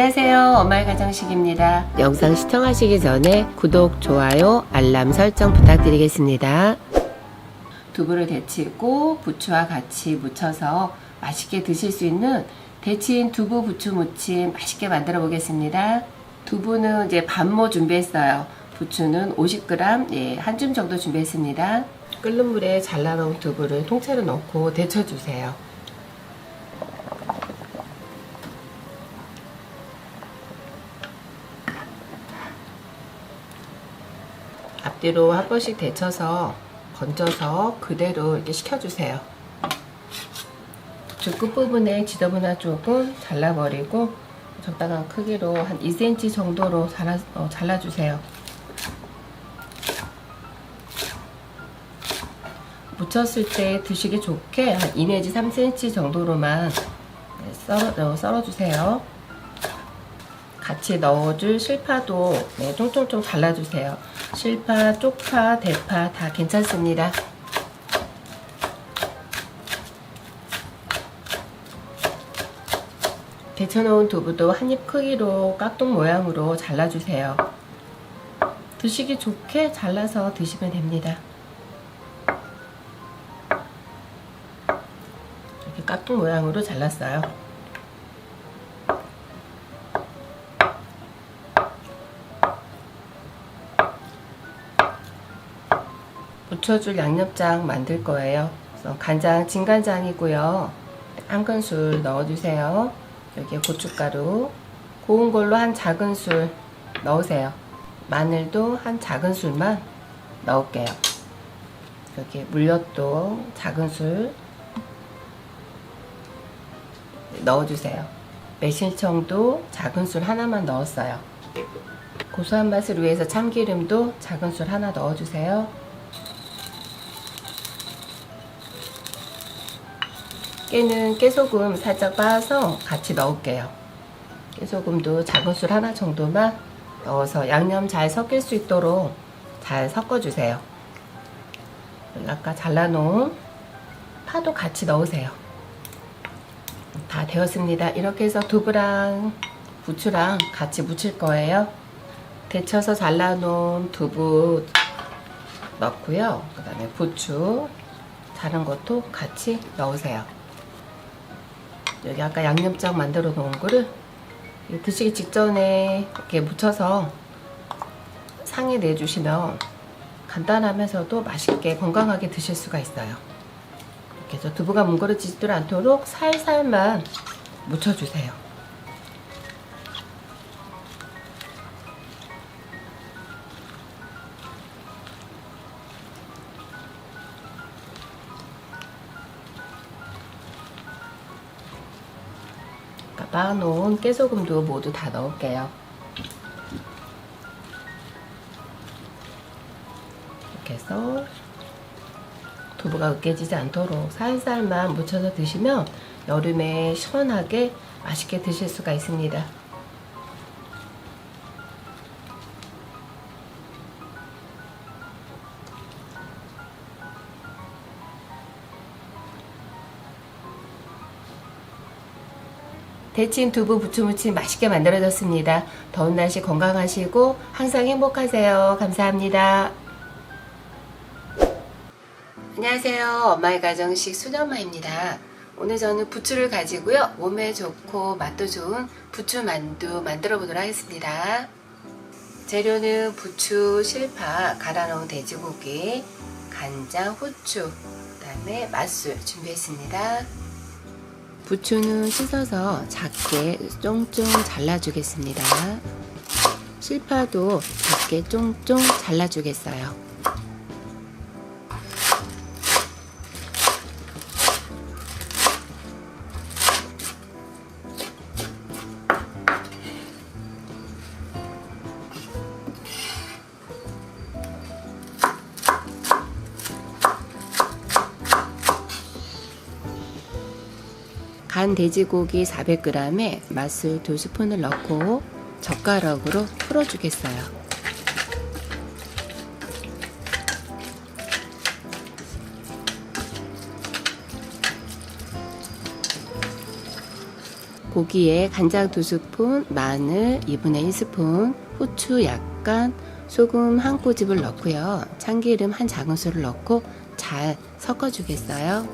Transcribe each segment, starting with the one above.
안녕하세요. 엄마의 가정식입니다. 영상 시청하시기 전에 구독, 좋아요, 알람 설정 부탁드리겠습니다. 두부를 데치고 부추와 같이 무쳐서 맛있게 드실 수 있는 데친 두부 부추 무침 맛있게 만들어 보겠습니다. 두부는 이제 반모 준비했어요. 부추는 50g, 한 줌 정도 준비했습니다. 끓는 물에 잘라놓은 두부를 통째로 넣고 데쳐주세요. 앞뒤로 한 번씩 데쳐서 건져서 그대로 이렇게 식혀주세요. 부추 끝부분에 지저분한 쪽은 잘라버리고 적당한 크기로 한 2cm 정도로 잘라주세요. 무쳤을 때 드시기 좋게 한 2 내지 3cm 정도로만 썰어주세요. 같이 넣어줄 실파도 쫑쫑쫑 잘라주세요. 실파, 쪽파, 대파 다 괜찮습니다. 데쳐놓은 두부도 한입 크기로 깍둑 모양으로 잘라주세요. 드시기 좋게 잘라서 드시면 됩니다. 이렇게 깍둑 모양으로 잘랐어요. 묻혀줄 양념장 만들 거예요. 그래서 간장, 진간장이고요. 한 큰술 넣어주세요. 여기에 고춧가루, 고운 걸로 한 작은술 넣으세요. 마늘도 한 작은술만 넣을게요. 여기에 물엿도 작은술 넣어주세요. 매실청도 작은술 하나만 넣었어요. 고소한 맛을 위해서 참기름도 작은술 하나 넣어주세요. 깨는 깨소금 살짝 빻아서 같이 넣을게요. 깨소금도 작은술 하나 정도만 넣어서 양념 잘 섞일 수 있도록 잘 섞어주세요. 아까 잘라놓은 파도 같이 넣으세요. 다 되었습니다. 이렇게 해서 두부랑 부추랑 같이 무칠 거예요. 데쳐서 잘라놓은 두부 넣고요. 그 다음에 부추 자른 것도 같이 넣으세요. 여기 아까 양념장 만들어 놓은 거를 드시기 직전에 이렇게 묻혀서 상에 내주시면 간단하면서도 맛있게 건강하게 드실 수가 있어요. 이렇게 해서 두부가 뭉그러지지도 않도록 살살만 묻혀주세요. 빻아놓은 깨소금도 모두 다 넣을게요. 이렇게 해서 두부가 으깨지지 않도록 살살만 묻혀서 드시면 여름에 시원하게 맛있게 드실 수가 있습니다. 데친 두부 부추 무침 맛있게 만들어졌습니다. 더운 날씨 건강하시고 항상 행복하세요. 감사합니다. 안녕하세요. 엄마의 가정식 순엄마입니다. 오늘 저는 부추를 가지고요. 몸에 좋고 맛도 좋은 부추 만두 만들어 보도록 하겠습니다. 재료는 부추, 실파, 갈아 넣은 돼지고기, 간장, 후추, 그 다음에 맛술 준비했습니다. 부추는 씻어서 작게 쫑쫑 잘라주겠습니다. 실파도 작게 쫑쫑 잘라주겠어요. 간 돼지고기 400g에 맛술 2스푼을 넣고 젓가락으로 풀어주겠어요. 고기에 간장 2스푼, 마늘 2분의 1스푼, 후추 약간, 소금 한 꼬집을 넣고요. 참기름 한 작은술을 넣고 잘 섞어주겠어요.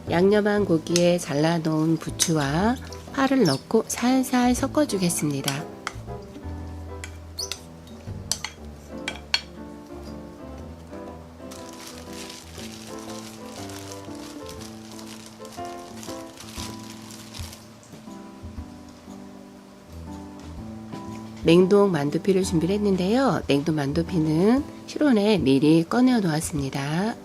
양념한 고기에 잘라놓은 부추와 파를 넣고 살살 섞어주겠습니다. 냉동 만두피를 준비를 했는데요. 냉동 만두피는 실온에 미리 꺼내어 놓았습니다.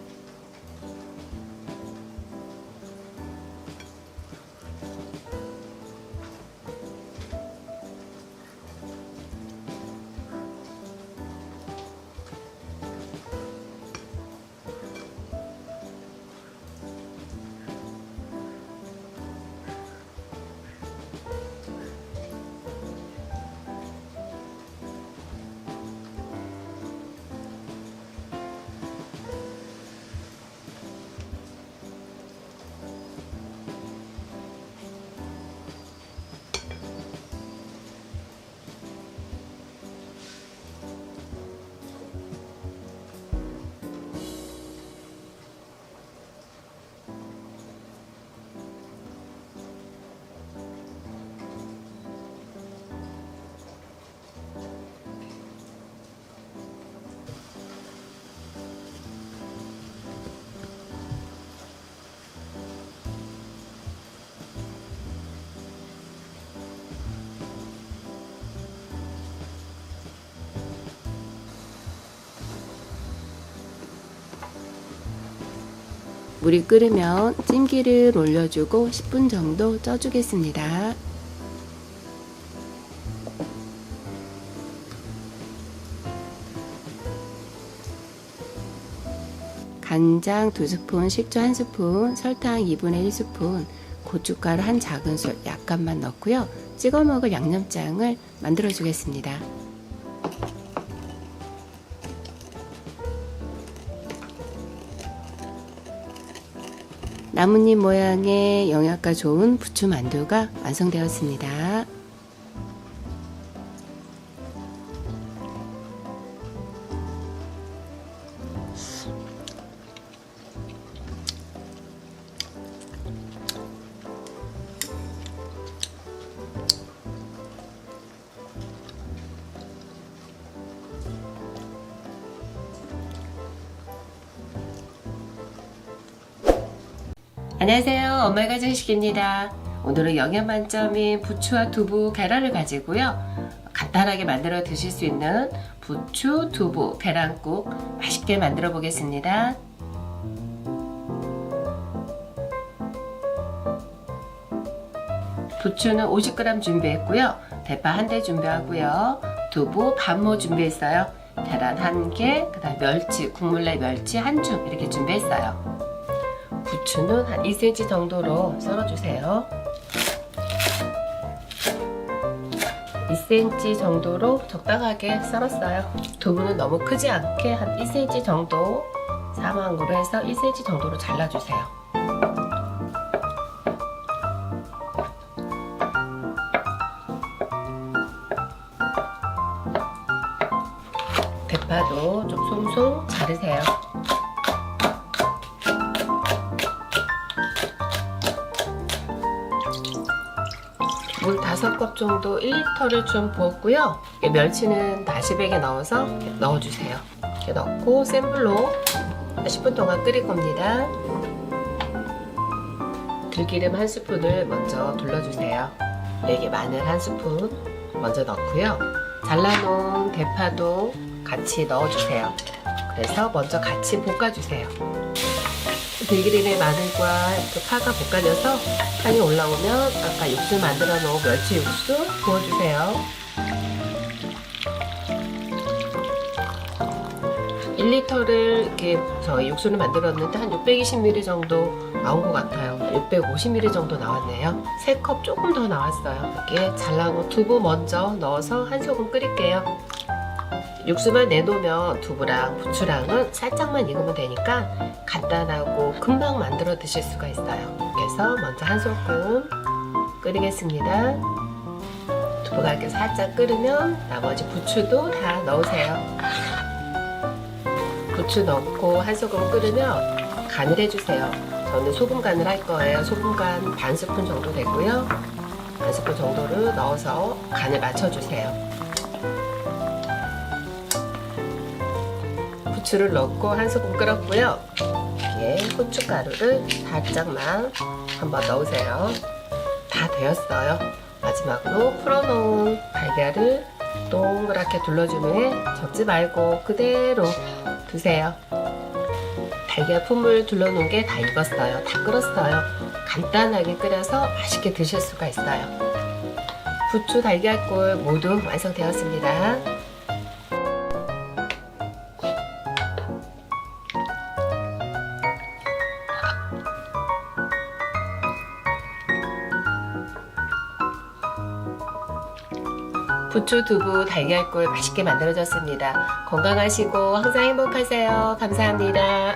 물이 끓으면 찜기를 올려주고 10분 정도 쪄주겠습니다. 간장 2스푼, 식초 1스푼, 설탕 2분의 1스푼, 고춧가루 한 작은술 약간만 넣고요. 찍어 먹을 양념장을 만들어 주겠습니다. 나뭇잎 모양의 영양가 좋은 부추 만두가 완성되었습니다. 안녕하세요. 엄마의 가정식입니다. 오늘은 영양 만점인 부추와 두부, 계란을 가지고요. 간단하게 만들어 드실 수 있는 부추, 두부, 계란국 맛있게 만들어 보겠습니다. 부추는 50g 준비했고요. 대파 1대 준비하고요. 두부 반모 준비했어요. 계란 1개, 그 다음 멸치, 국물 내 멸치 1줌 이렇게 준비했어요. 부추는 한 2cm 정도로 썰어주세요. 2cm 정도로 적당하게 썰었어요. 두부는 너무 크지 않게 한 2cm 정도 사망으로 해서 1cm 정도로 잘라주세요. 대파도 좀 송송 자르세요. 물 5컵 정도 1리터를 좀 부었고요. 멸치는 다시백에 넣어서 넣어주세요. 이렇게 넣고 센 불로 10분 동안 끓일 겁니다. 들기름 1스푼을 먼저 둘러주세요. 여기 마늘 1스푼 먼저 넣고요. 잘라놓은 대파도 같이 넣어주세요. 그래서 먼저 같이 볶아주세요. 들기름에 마늘과 파가 볶아져서 향이 올라오면 아까 육수 만들어 놓은 멸치 육수 부어주세요. 1리터를 이렇게 저희 육수를 만들었는데 한 620ml 정도 나온 것 같아요. 650ml 정도 나왔네요. 3컵 조금 더 나왔어요. 이렇게 잘라놓은 두부 먼저 넣어서 한 소금 끓일게요. 육수만 내놓으면 두부랑 부추랑은 살짝만 익으면 되니까 간단하고 금방 만들어 드실 수가 있어요. 그래서 먼저 한 소금 끓이겠습니다. 두부가 이렇게 살짝 끓으면 나머지 부추도 다 넣으세요. 부추 넣고 한 소금 끓으면 간을 해주세요. 저는 소금 간을 할 거예요. 소금 간 반 스푼 정도 되고요. 반 스푼 정도를 넣어서 간을 맞춰주세요. 부추를 넣고 한 소금 끓었고요. 여기에 고춧가루를 살짝만 한번 넣으세요. 다 되었어요. 마지막으로 풀어놓은 달걀을 동그랗게 둘러준 후에 접지 말고 그대로 두세요. 달걀 품을 둘러놓은 게 다 익었어요. 다 끓었어요. 간단하게 끓여서 맛있게 드실 수가 있어요. 부추 달걀골 모두 완성되었습니다. 부추, 두부, 달걀골 맛있게 만들어졌습니다. 건강하시고 항상 행복하세요. 감사합니다.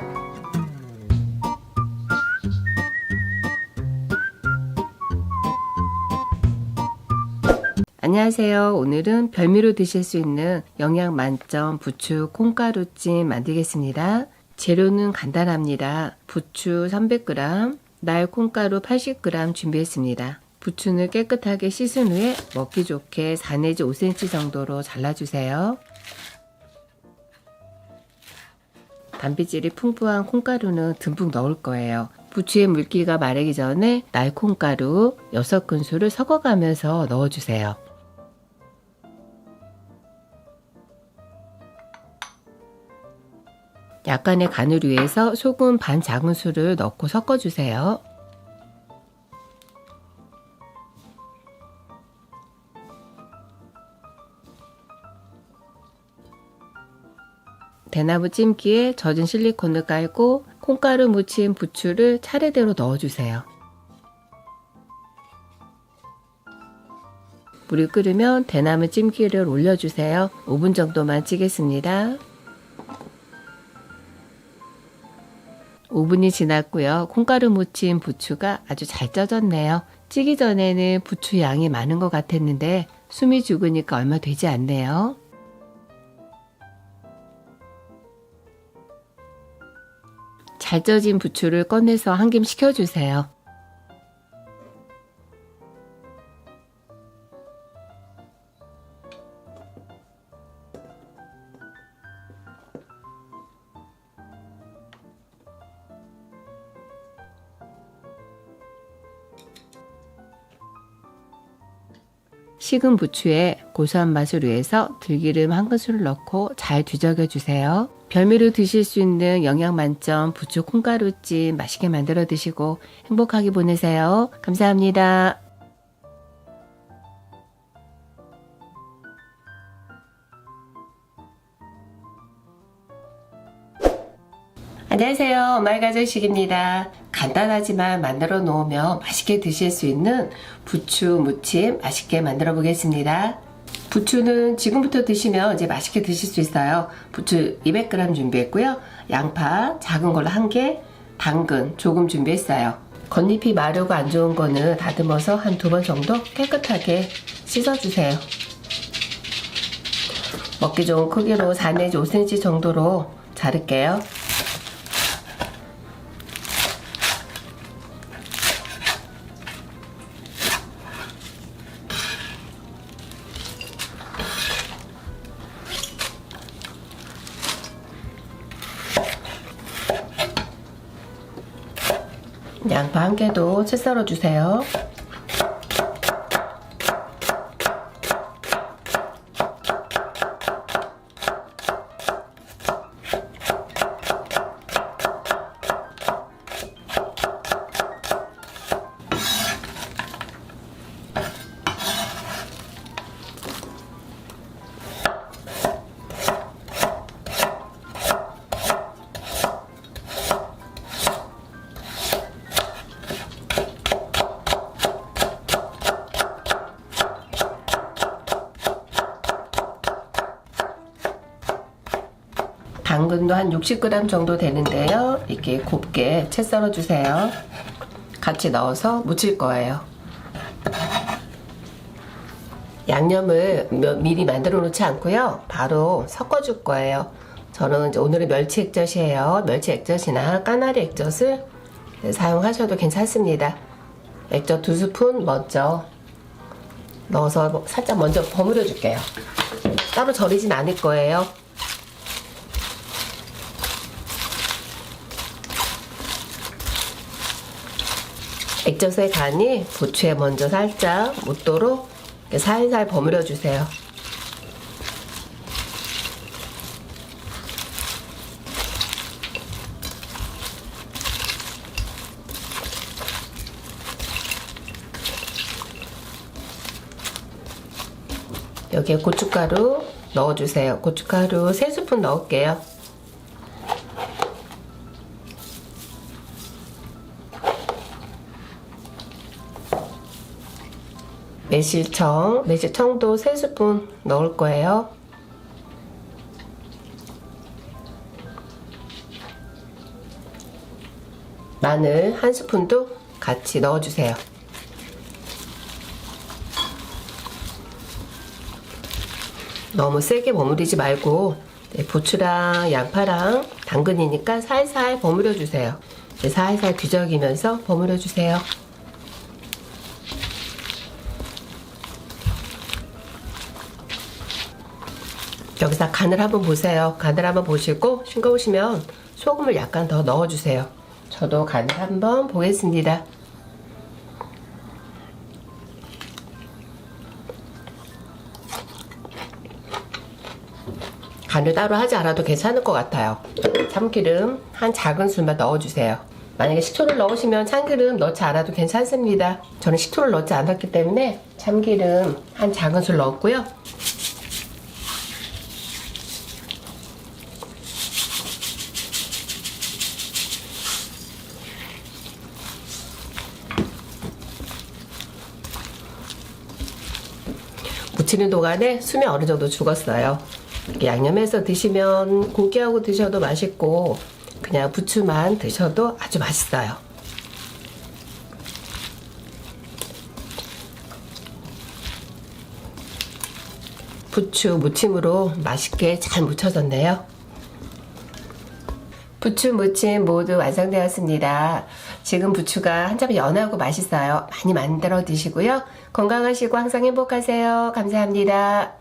안녕하세요. 오늘은 별미로 드실 수 있는 영양 만점 부추 콩가루찜 만들겠습니다. 재료는 간단합니다. 부추 300g, 날 콩가루 80g 준비했습니다. 부추는 깨끗하게 씻은 후에 먹기 좋게 4 내지 5cm 정도로 잘라주세요. 단백질이 풍부한 콩가루는 듬뿍 넣을 거예요. 부추의 물기가 마르기 전에 날 콩가루 6큰술을 섞어가면서 넣어주세요. 약간의 간을 위해서 소금 반 작은술을 넣고 섞어주세요. 대나무 찜기에 젖은 실리콘을 깔고 콩가루 묻힌 부추를 차례대로 넣어주세요. 물이 끓으면 대나무 찜기를 올려주세요. 5분 정도만 찌겠습니다. 5분이 지났고요. 콩가루 묻힌 부추가 아주 잘 쪄졌네요. 찌기 전에는 부추 양이 많은 것 같았는데 숨이 죽으니까 얼마 되지 않네요. 잘 쪄진 부추를 꺼내서 한 김 식혀주세요. 식은 부추에 고소한 맛을 위해서 들기름 한 큰술을 넣고 잘 뒤적여 주세요. 별미로 드실 수 있는 영양 만점 부추 콩가루찜 맛있게 만들어 드시고 행복하게 보내세요. 감사합니다. 안녕하세요. 엄마의 가정식입니다. 간단하지만 만들어 놓으면 맛있게 드실 수 있는 부추 무침 맛있게 만들어 보겠습니다. 부추는 지금부터 드시면 이제 맛있게 드실 수 있어요. 부추 200g 준비했고요. 양파 작은 걸로 1개, 당근 조금 준비했어요. 겉잎이 마르고 안 좋은 거는 다듬어서 한 2번 정도 깨끗하게 씻어주세요. 먹기 좋은 크기로 4 내지 5cm 정도로 자를게요. 양파 1개도 채 썰어 주세요. 당근도 한 60g 정도 되는데요. 이렇게 곱게 채 썰어 주세요. 같이 넣어서 무칠 거예요. 양념을 미리 만들어 놓지 않고요. 바로 섞어 줄 거예요. 저는 이제 오늘은 멸치 액젓이에요. 멸치 액젓이나 까나리 액젓을 사용하셔도 괜찮습니다. 액젓 2스푼 먼저 넣어서 살짝 먼저 버무려 줄게요. 따로 절이진 않을 거예요. 액젓의 간이 부추에 먼저 살짝 묻도록 살살 버무려 주세요. 여기에 고춧가루 넣어주세요. 고춧가루 3스푼 넣을게요. 매실청도 3스푼 넣을 거예요. 마늘 1스푼도 같이 넣어주세요. 너무 세게 버무리지 말고 부추랑 양파랑 당근이니까 살살 버무려 주세요. 살살 뒤적이면서 버무려 주세요. 여기서 간을 한번 보세요. 간을 한번 보시고 싱거우시면 소금을 약간 더 넣어주세요. 저도 간을 한번 보겠습니다. 간을 따로 하지 않아도 괜찮을 것 같아요. 참기름 한 작은술만 넣어주세요. 만약에 식초를 넣으시면 참기름 넣지 않아도 괜찮습니다. 저는 식초를 넣지 않았기 때문에 참기름 한 작은술 넣었고요. 무치는 동안에 숨이 어느 정도 죽었어요. 양념해서 드시면 고기하고 드셔도 맛있고 그냥 부추만 드셔도 아주 맛있어요. 부추 무침으로 맛있게 잘 무쳐졌네요. 부추 무침 모두 완성되었습니다. 지금 부추가 한참 연하고 맛있어요. 많이 만들어 드시고요. 건강하시고 항상 행복하세요. 감사합니다.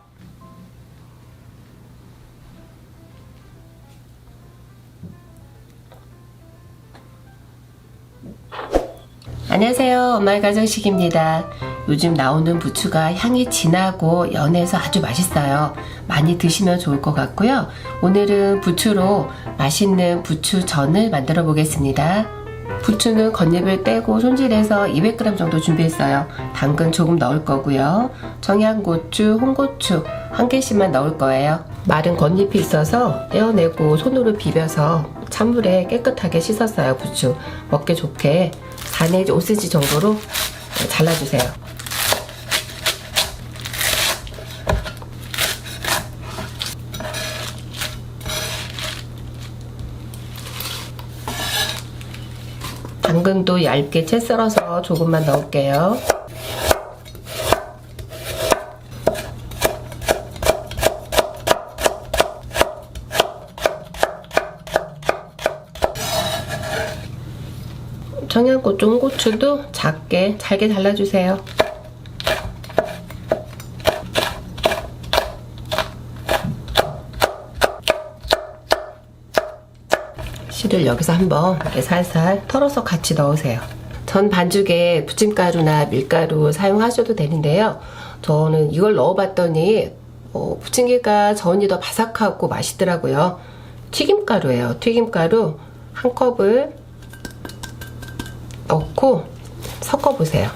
안녕하세요. 엄마의 가정식입니다. 요즘 나오는 부추가 향이 진하고 연해서 아주 맛있어요. 많이 드시면 좋을 것 같고요. 오늘은 부추로 맛있는 부추전을 만들어 보겠습니다. 부추는 겉잎을 떼고 손질해서 200g 정도 준비했어요. 당근 조금 넣을 거고요. 청양고추, 홍고추 1개씩만 넣을 거예요. 마른 겉잎이 있어서 떼어내고 손으로 비벼서 찬물에 깨끗하게 씻었어요. 부추 먹기 좋게 4 내지 5cm 정도로 잘라주세요. 당근도 얇게 채 썰어서 조금만 넣을게요. 청양고추, 홍고추도 작게 잘게 잘라주세요. 씨를 여기서 한번 이렇게 살살 털어서 같이 넣으세요. 전 반죽에 부침가루나 밀가루 사용하셔도 되는데요. 저는 이걸 넣어봤더니 부침개가 전이 더 바삭하고 맛있더라고요. 튀김가루예요. 튀김가루 한 컵을 넣고 섞어보세요.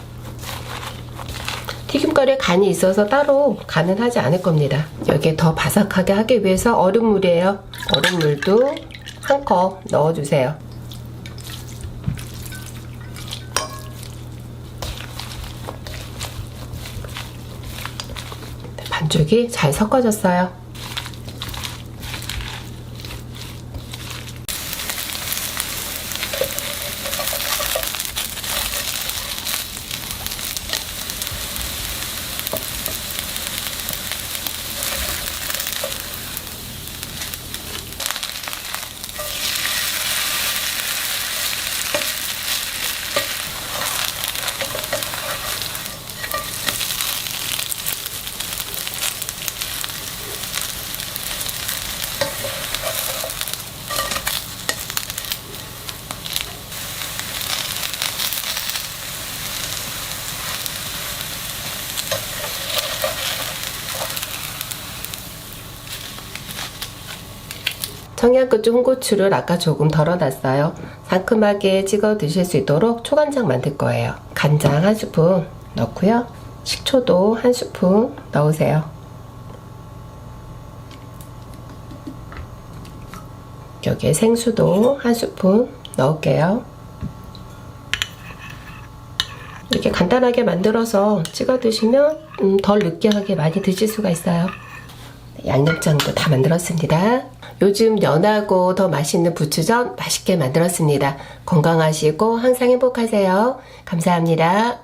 튀김가루에 간이 있어서 따로 간은 하지 않을 겁니다. 여기에 더 바삭하게 하기 위해서 얼음물이에요. 얼음물도 한 컵 넣어주세요. 반죽이 잘 섞어졌어요. 청양고추, 홍고추를 아까 조금 덜어놨어요. 상큼하게 찍어 드실 수 있도록 초간장 만들 거예요. 간장 1스푼 넣고요. 식초도 1스푼 넣으세요. 여기에 생수도 1스푼 넣을게요. 이렇게 간단하게 만들어서 찍어 드시면 덜 느끼하게 많이 드실 수가 있어요. 양념장도 다 만들었습니다. 요즘 연하고 더 맛있는 부추전 맛있게 만들었습니다. 건강하시고 항상 행복하세요. 감사합니다.